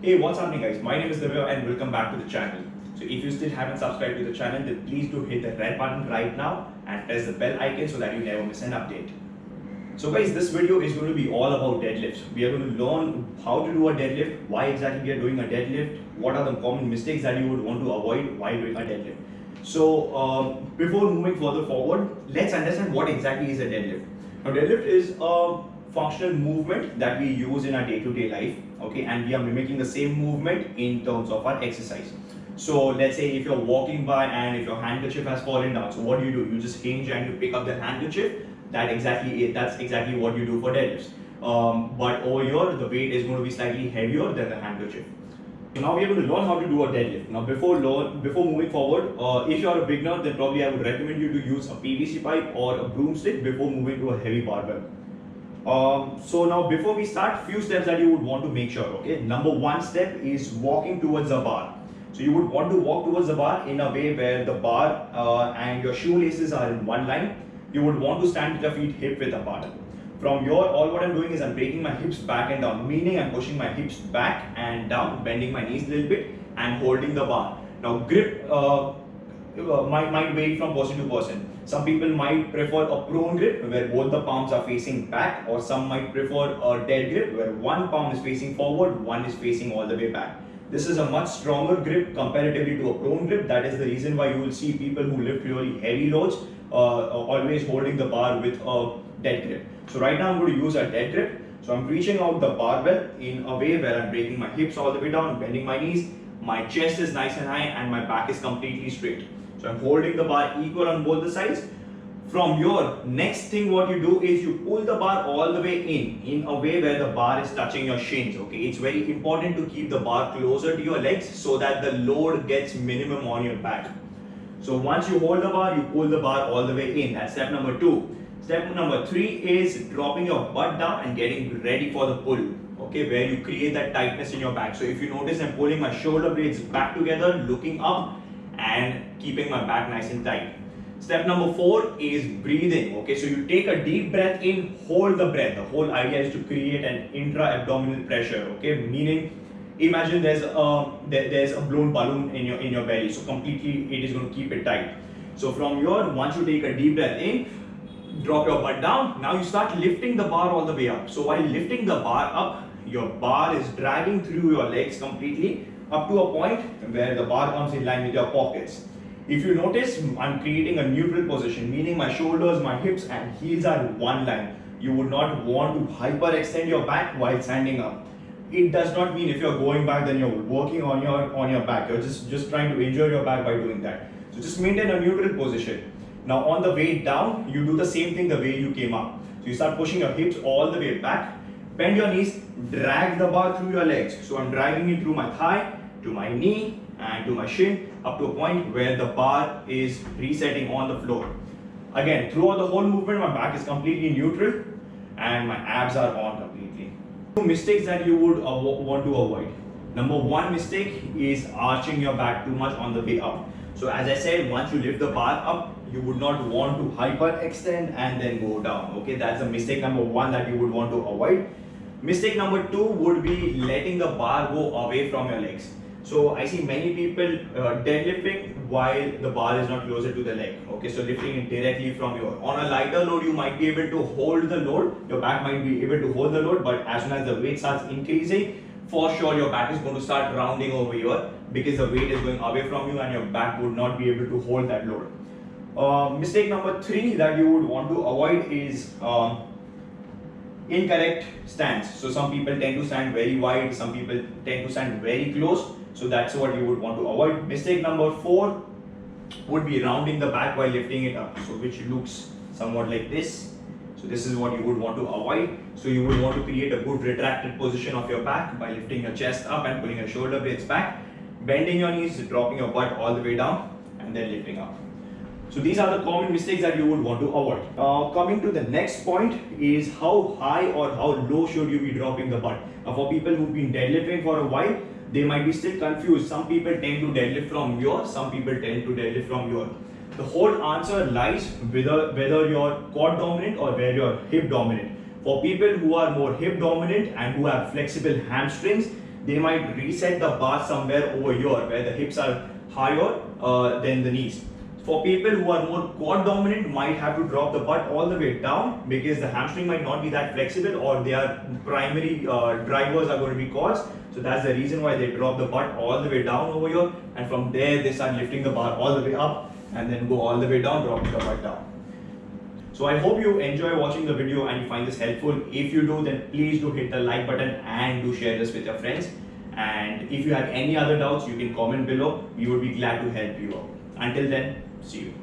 Hey, what's happening guys? My name is Divy and welcome back to the channel. So if you still haven't subscribed to the channel, then please do hit the red button right now and press the bell icon so that you never miss an update. So guys, this video is going to be all about deadlifts. We are going to learn how to do a deadlift, why exactly we are doing a deadlift, what are the common mistakes that you would want to avoid while doing a deadlift. So before moving further forward, let's understand what exactly is a deadlift. Now deadlift is a functional movement that we use in our day-to-day life, okay, and we are mimicking the same movement in terms of our exercise. So let's say if you're walking by and if your handkerchief has fallen down, so what do? You just hinge and you pick up the handkerchief. That's exactly what you do for deadlifts. But over here, the weight is going to be slightly heavier than the handkerchief. So now we are going to learn how to do a deadlift. Now before moving forward, if you are a beginner, then probably I would recommend you to use a PVC pipe or a broomstick before moving to a heavy barbell. So now before we start, few steps that you would want to make sure, okay. Number one step is walking towards the bar. So you would want to walk towards the bar in a way where the bar and your shoelaces are in one line. You would want to stand with your feet hip width apart. From here, all what I'm doing is I'm breaking my hips back and down, meaning I'm pushing my hips back and down, bending my knees a little bit and holding the bar. Now grip might vary from person to person. Some people might prefer a prone grip where both the palms are facing back, or some might prefer a dead grip where one palm is facing forward, one is facing all the way back. This is a much stronger grip comparatively to a prone grip. That is the reason why you will see people who lift really heavy loads always holding the bar with a dead grip. So right now I'm going to use a dead grip. So I'm reaching out the barbell in a way where I'm breaking my hips all the way down, bending my knees, my chest is nice and high and my back is completely straight. So I'm holding the bar equal on both the sides. From your next thing what you do is you pull the bar all the way in a way where the bar is touching your shins, okay. It's very important to keep the bar closer to your legs so that the load gets minimum on your back. So once you hold the bar, you pull the bar all the way in. That's step number 2. Step number 3 is dropping your butt down and getting ready for the pull, okay, where you create that tightness in your back. So if you notice, I'm pulling my shoulder blades back together, looking up and keeping my back nice and tight. Step number 4 is breathing, okay. So you take a deep breath in, hold the breath. The whole idea is to create an intra-abdominal pressure, okay, meaning imagine there's a blown balloon in your belly, so completely it is going to keep it tight. So from here, once you take a deep breath in, drop your butt down. Now you start lifting the bar all the way up. So while lifting the bar up, your bar is dragging through your legs completely up to a point where the bar comes in line with your pockets. If you notice, I'm creating a neutral position, meaning my shoulders, my hips and heels are in one line. You would not want to hyperextend your back while standing up. It does not mean if you're going back then you're working on your back. You're just trying to injure your back by doing that. So just maintain a neutral position. Now on the way down, you do the same thing the way you came up. So you start pushing your hips all the way back, bend your knees, drag the bar through your legs. So I'm dragging it through my thigh, to my knee and to my shin up to a point where the bar is resetting on the floor. Again, throughout the whole movement, my back is completely neutral and my abs are on completely. 2 mistakes that you would want to avoid. Number 1 mistake is arching your back too much on the way up. So as I said, once you lift the bar up, you would not want to hyperextend and then go down, okay. That's the mistake number 1 that you would want to avoid. Mistake number 2 would be letting the bar go away from your legs. So I see many people deadlifting while the bar is not closer to the leg, okay. So lifting it directly from on a lighter load, you might be able to hold the load, your back might be able to hold the load, but as soon as the weight starts increasing, for sure your back is going to start rounding over here because the weight is going away from you and your back would not be able to hold that load. Mistake number 3 that you would want to avoid is incorrect stance. So some people tend to stand very wide, some people tend to stand very close. So that's what you would want to avoid. Mistake number 4 would be rounding the back while lifting it up, so which looks somewhat like this. So this is what you would want to avoid. So you would want to create a good retracted position of your back by lifting your chest up and pulling your shoulder blades back, bending your knees, dropping your butt all the way down and then lifting up. So these are the common mistakes that you would want to avoid. Coming to the next point is how high or how low should you be dropping the butt. For people who've been deadlifting for a while, they might be still confused. Some people tend to deadlift from here, some people tend to deadlift from here. The whole answer lies whether you're quad dominant or whether you're hip dominant. For people who are more hip dominant and who have flexible hamstrings, they might reset the bar somewhere over here where the hips are higher than the knees. For people who are more quad dominant, might have to drop the butt all the way down because the hamstring might not be that flexible, or their primary drivers are going to be quads. So that's the reason why they drop the butt all the way down over here, and from there they start lifting the bar all the way up and then go all the way down, dropping the butt down. So I hope you enjoy watching the video and you find this helpful. If you do, then please do hit the like button and do share this with your friends. And if you have any other doubts, you can comment below. We would be glad to help you out. Until then, see you.